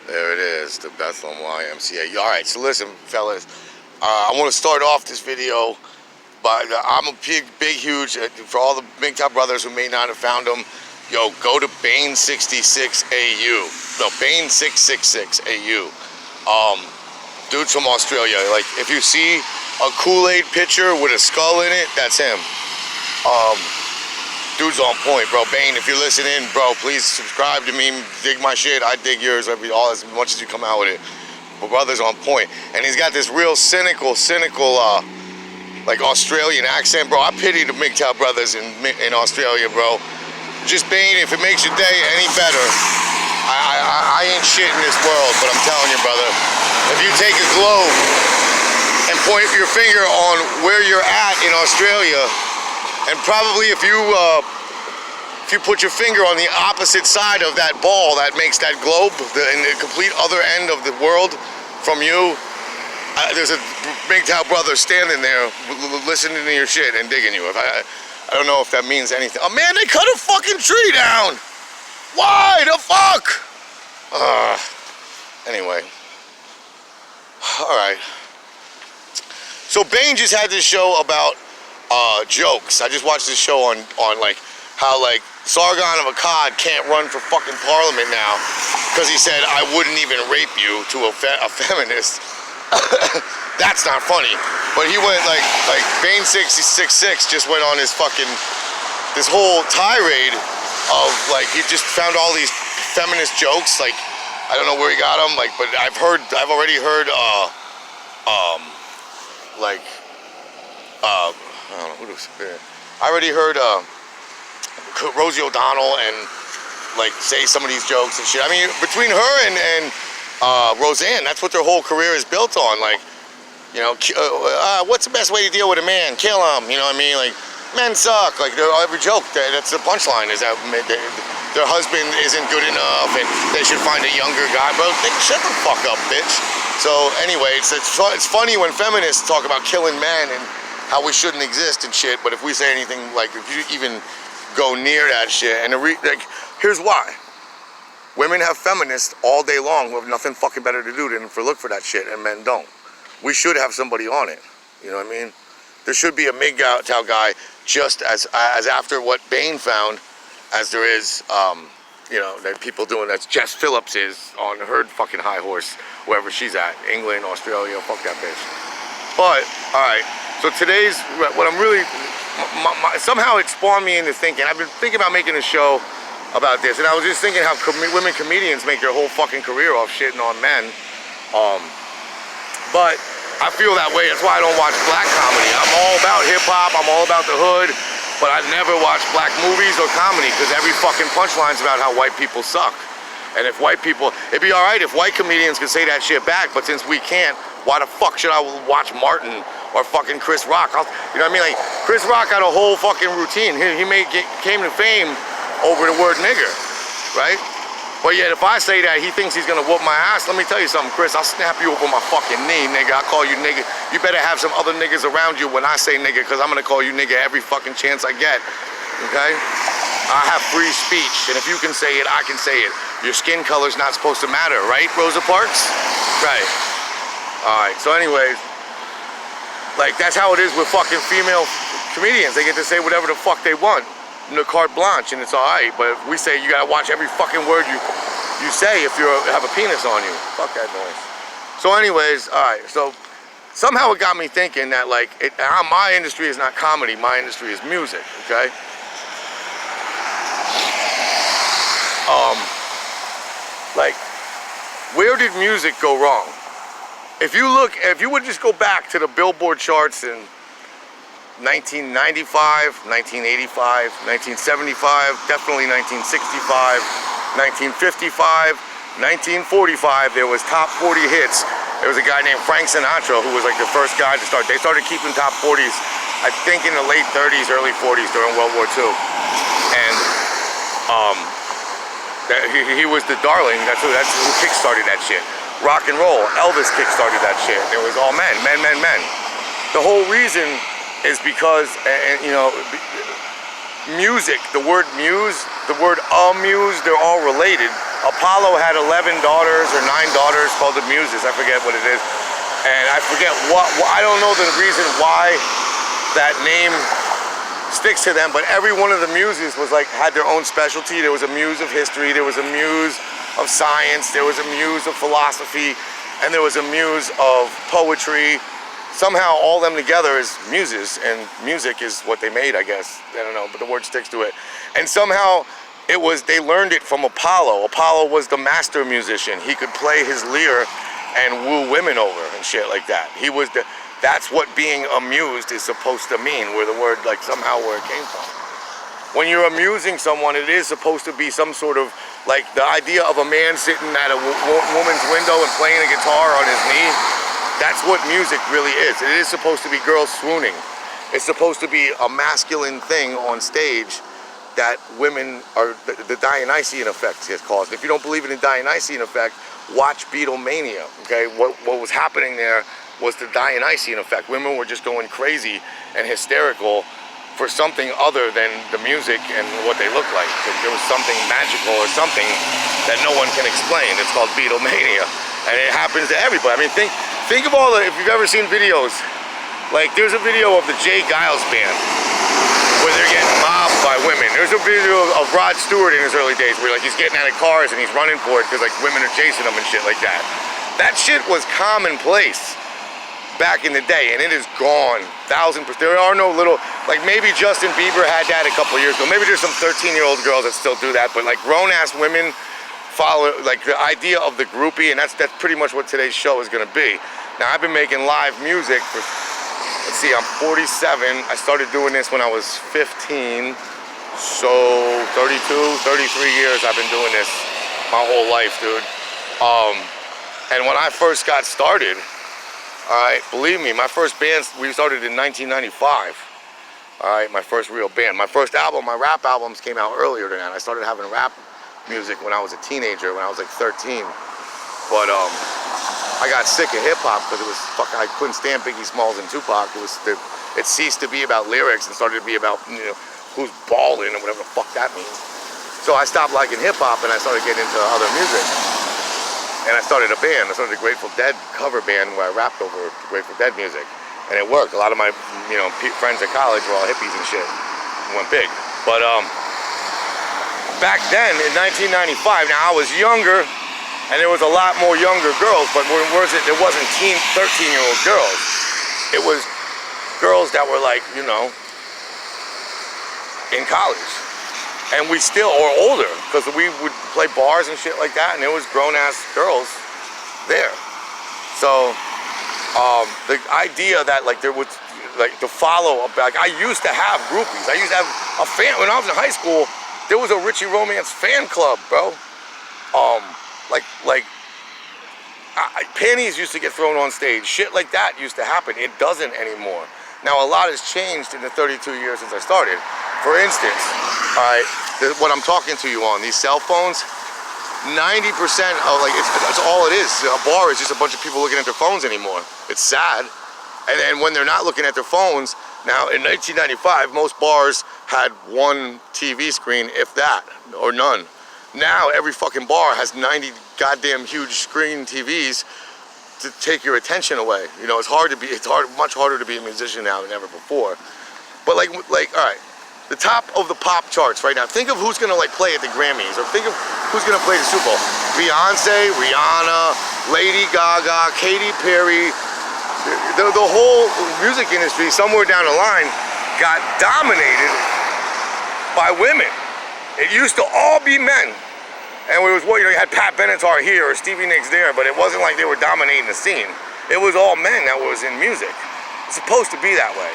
There it is, the Bethlehem YMCA. All right, so listen, fellas. I want to start off this video, but I'm a big, huge, for all the MGTOW brothers who may not have found them, yo, go to Bane66AU. No, Bane666AU. Dude's from Australia. Like, if you see a Kool-Aid pitcher with a skull in it, that's him. Dude's on point, bro. Bane, if you're listening, bro, please subscribe to me. Dig my shit. I dig yours. All as much as you come out with it. But brother's on point, and he's got this real cynical, like Australian accent, bro. I pity the MGTOW brothers in Australia, bro. Just Bane, if it makes your day any better, I ain't shit in this world, but I'm telling you, brother, if you take a globe and point your finger on where you're at in Australia, and probably if you put your finger on the opposite side of that ball that makes that globe, in the complete other end of the world from you, there's a MGTOW brother standing there listening to your shit and digging you. I don't know if that means anything. Oh man, they cut a fucking tree down! Why the fuck? Anyway. Alright. So Bane just had this show about jokes. I just watched this show on like how like Sargon of Akkad can't run for fucking parliament now because he said I wouldn't even rape you to a feminist. That's not funny. But he went like Bane666 just went on this whole tirade of like he just found all these feminist jokes. Like I don't know where he got them. Like, but I've already heard I don't know who this is. I already heard Rosie O'Donnell and like say some of these jokes and shit. I mean, between her and Roseanne, that's what their whole career is built on. Like, you know, what's the best way to deal with a man? Kill him. You know what I mean? Like, men suck. Like, every joke, that's the punchline is that their husband isn't good enough and they should find a younger guy. Bro, shut the fuck up, bitch. So anyway, it's funny when feminists talk about killing men and how we shouldn't exist and shit, but if we say anything, like if you even go near that shit, and like, here's why. Women have feminists all day long who have nothing fucking better to do than look for that shit, and men don't. We should have somebody on it, you know what I mean? There should be a MGTOW guy just as after what Bane found, as there is, you know, that people doing that. Jess Phillips is on her fucking high horse, wherever she's at, England, Australia, fuck that bitch. But, alright. So today's, what I'm really, somehow it spawned me into thinking. I've been thinking about making a show about this, and I was just thinking how women comedians make their whole fucking career off shitting on men. But I feel that way. That's why I don't watch black comedy. I'm all about hip-hop, I'm all about the hood, but I never watch black movies or comedy because every fucking punchline's about how white people suck. And if white people, it'd be alright if white comedians could say that shit back, but since we can't, why the fuck should I watch Martin or fucking Chris Rock? You know what I mean? Like, Chris Rock had a whole fucking routine. He came to fame over the word nigger, right? But yet if I say that, he thinks he's gonna whoop my ass. Let me tell you something, Chris, I'll snap you up on my fucking knee, nigga. I'll call you nigga. You better have some other niggas around you when I say nigga, because I'm gonna call you nigga every fucking chance I get, okay? I have free speech, and if you can say it, I can say it. Your skin color's not supposed to matter, right, Rosa Parks? Right. Alright, so anyways, like, that's how it is with fucking female comedians. They get to say whatever the fuck they want. In the carte blanche, and it's alright. But if we say you gotta watch every fucking word you say if you have a penis on you. Fuck that noise. So anyways, alright, so somehow it got me thinking that, like, my industry is not comedy, my industry is music, okay? Like, where did music go wrong? If you would just go back to the Billboard charts in 1995, 1985, 1975, definitely 1965, 1955, 1945, there was top 40 hits. There was a guy named Frank Sinatra who was like the first guy to start. They started keeping top 40s, I think, in the late 30s, early 40s during World War II. And he was the darling. That's who kick-started that shit. Rock and roll. Elvis kick-started that shit. It was all men. The whole reason is because, you know, music, the word muse, the word amuse, they're all related. Apollo had 11 daughters or 9 daughters called the Muses. I forget what it is. And I forget I don't know the reason why that name sticks to them, but every one of the muses was like, had their own specialty. There was a muse of history, there was a muse of science, there was a muse of philosophy, and there was a muse of poetry. Somehow all them together is muses, and music is what they made, I guess. I don't know, but the word sticks to it. And somehow they learned it from Apollo. Apollo was the master musician. He could play his lyre and woo women over and shit like that. That's what being amused is supposed to mean, where the word, like, somehow where it came from. When you're amusing someone, it is supposed to be some sort of, like, the idea of a man sitting at a woman's window and playing a guitar on his knee. That's what music really is. It is supposed to be girls swooning. It's supposed to be a masculine thing on stage that women are, the Dionysian effect is caused. If you don't believe in the Dionysian effect, watch Beatlemania, okay? What was happening there was the Dionysian effect. Women were just going crazy and hysterical for something other than the music and what they look like. There was something magical or something that no one can explain. It's called Beatlemania, and it happens to everybody. I mean, think of all the, if you've ever seen videos, like there's a video of the Jay Giles band where they're getting mobbed by women. There's a video of Rod Stewart in his early days where like he's getting out of cars and he's running for it because like women are chasing him and shit like that. That shit was commonplace back in the day, and it is gone 1000%. There are no little, like maybe Justin Bieber had that a couple years ago. Maybe there's some 13-year-old girls that still do that, but like grown-ass women follow like the idea of the groupie, and that's pretty much what today's show is gonna be. Now I've been making live music for, let's see, I'm 47. I started doing this when I was 15, so 32, 33 years I've been doing this my whole life, dude. And when I first got started, all right, believe me, my first band, we started in 1995. All right, my first real band. My first album, my rap albums came out earlier than that. I started having rap music when I was a teenager, when I was like 13. But I got sick of hip hop because it was I couldn't stand Biggie Smalls and Tupac. It ceased to be about lyrics and started to be about, you know, who's balling or whatever the fuck that means. So I stopped liking hip hop and I started getting into other music. And I started a band. I started a Grateful Dead cover band where I rapped over Grateful Dead music. And it worked. A lot of my, you know, friends at college were all hippies and shit. It went big. But back then, in 1995, now I was younger, and there was a lot more younger girls, but there wasn't 13-year-old girls. It was girls that were like, you know, in college. And we still, or older, because we would play bars and shit like that, and there was grown-ass girls there. So, the idea that, like, there was, like, to follow, like, I used to have groupies. I used to have a fan, when I was in high school, there was a Richie Romance fan club, bro. Panties used to get thrown on stage. Shit like that used to happen. It doesn't anymore. Now, a lot has changed in the 32 years since I started. For instance, all right, what I'm talking to you on, these cell phones, 90% of, like, it's all it is. A bar is just a bunch of people looking at their phones anymore. It's sad. And then when they're not looking at their phones, now in 1995, most bars had one TV screen, if that, or none. Now every fucking bar has 90 goddamn huge screen TVs to take your attention away. You know, it's much harder to be a musician now than ever before. But like, all right, the top of the pop charts right now. Think of who's gonna like play at the Grammys, or think of who's gonna play the Super Bowl. Beyonce, Rihanna, Lady Gaga, Katy Perry. The whole music industry, somewhere down the line, got dominated by women. It used to all be men. And it was, you know, you had Pat Benatar here or Stevie Nicks there, but it wasn't like they were dominating the scene. It was all men that was in music. It's supposed to be that way.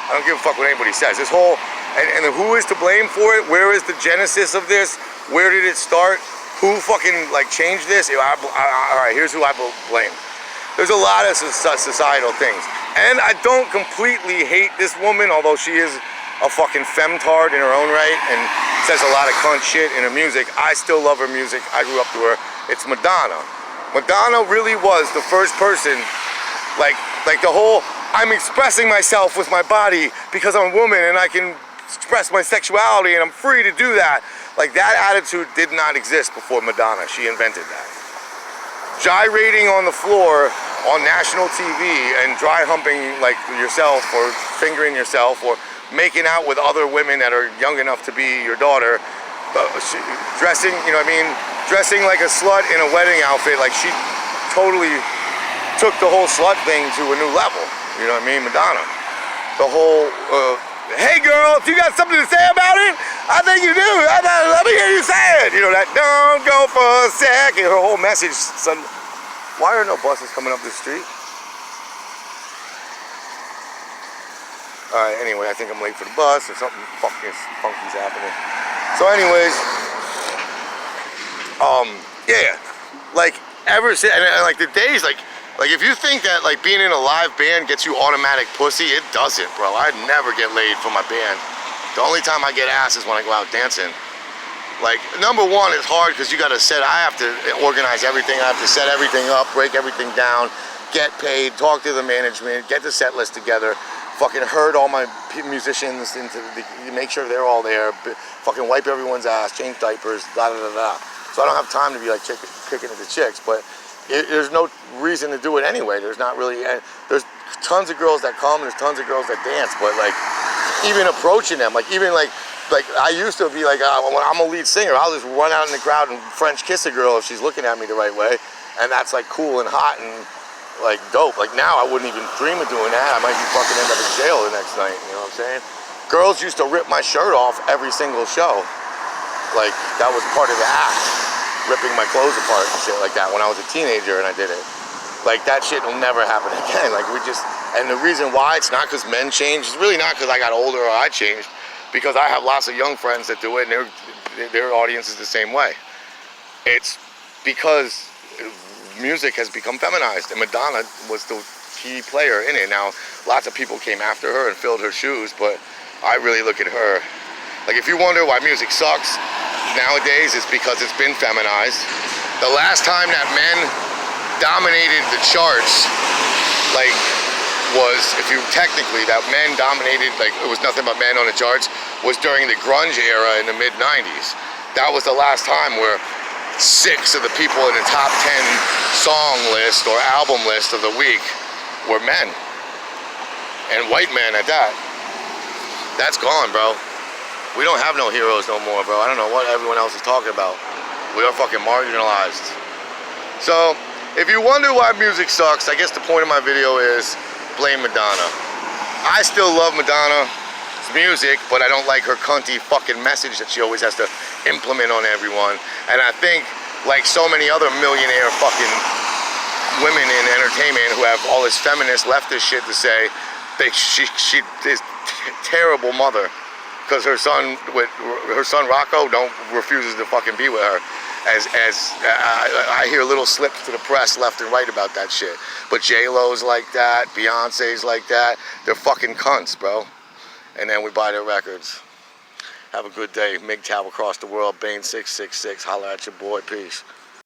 I don't give a fuck what anybody says. This whole, and who is to blame for it? Where is the genesis of this? Where did it start? Who fucking like changed this? All right, here's who I blame. There's a lot of societal things. And I don't completely hate this woman, although she is a fucking femtard in her own right and says a lot of cunt shit in her music. I still love her music. I grew up to her. It's Madonna. Madonna really was the first person, like the whole, I'm expressing myself with my body because I'm a woman and I can express my sexuality and I'm free to do that. Like, that attitude did not exist before Madonna. She invented that. Gyrating on the floor on national TV and dry humping like yourself or fingering yourself or making out with other women that are young enough to be your daughter, dressing, you know what I mean, dressing like a slut in a wedding outfit, like she totally took the whole slut thing to a new level, you know what I mean, Madonna. The whole, hey girl, if you got something to say about it, I think you do, let me hear you say it, you know, that don't go for a second, her whole message, son. Why are no buses coming up this street? Alright, anyway, I think I'm late for the bus or something funky's happening. So anyways, yeah, like ever since, and like the days, like if you think that like being in a live band gets you automatic pussy, it doesn't, bro. I never get laid from my band. The only time I get ass is when I go out dancing. Like, number one, it's hard because you gotta I have to organize everything, I have to set everything up, break everything down, get paid, talk to the management, get the set list together, fucking herd all my musicians into make sure they're all there, fucking wipe everyone's ass, change diapers, da da da da. So I don't have time to be like kicking at the chicks, but there's no reason to do it anyway. There's not really, there's tons of girls that come, there's tons of girls that dance, but like, even approaching them, like even like I used to be like, when I'm a lead singer, I'll just run out in the crowd and French kiss a girl if she's looking at me the right way, and that's like cool and hot and like dope. Like now I wouldn't even dream of doing that. I might be fucking end up in jail the next night, you know what I'm saying? Girls used to rip my shirt off every single show. Like that was part of the act, ripping my clothes apart and shit like that when I was a teenager and I did it. Like that shit will never happen again. Like and the reason why it's not because men changed, it's really not because I got older or I changed. Because I have lots of young friends that do it, and their audience is the same way. It's because music has become feminized, and Madonna was the key player in it. Now, lots of people came after her and filled her shoes, but I really look at her. Like, if you wonder why music sucks nowadays, it's because it's been feminized. The last time that men dominated the charts, like, was, if you technically, that men dominated, like it was nothing but men on the charts, was during the grunge era in the mid-90s. That was the last time where 6 of the people in the top 10 song list or album list of the week were men. And white men at that. That's gone, bro. We don't have no heroes no more, bro. I don't know what everyone else is talking about. We are fucking marginalized. So, if you wonder why music sucks, I guess the point of my video is blame Madonna. I still love Madonna's music, but I don't like her cunty fucking message that she always has to implement on everyone. And I think, like so many other millionaire fucking women in entertainment who have all this feminist leftist shit to say, she is terrible mother because her son Rocco refuses to fucking be with her. As I hear little slips to the press left and right about that shit. But J-Lo's like that, Beyonce's like that. They're fucking cunts, bro. And then we buy their records. Have a good day. MGTOW across the world. Bane 666. Holla at your boy. Peace.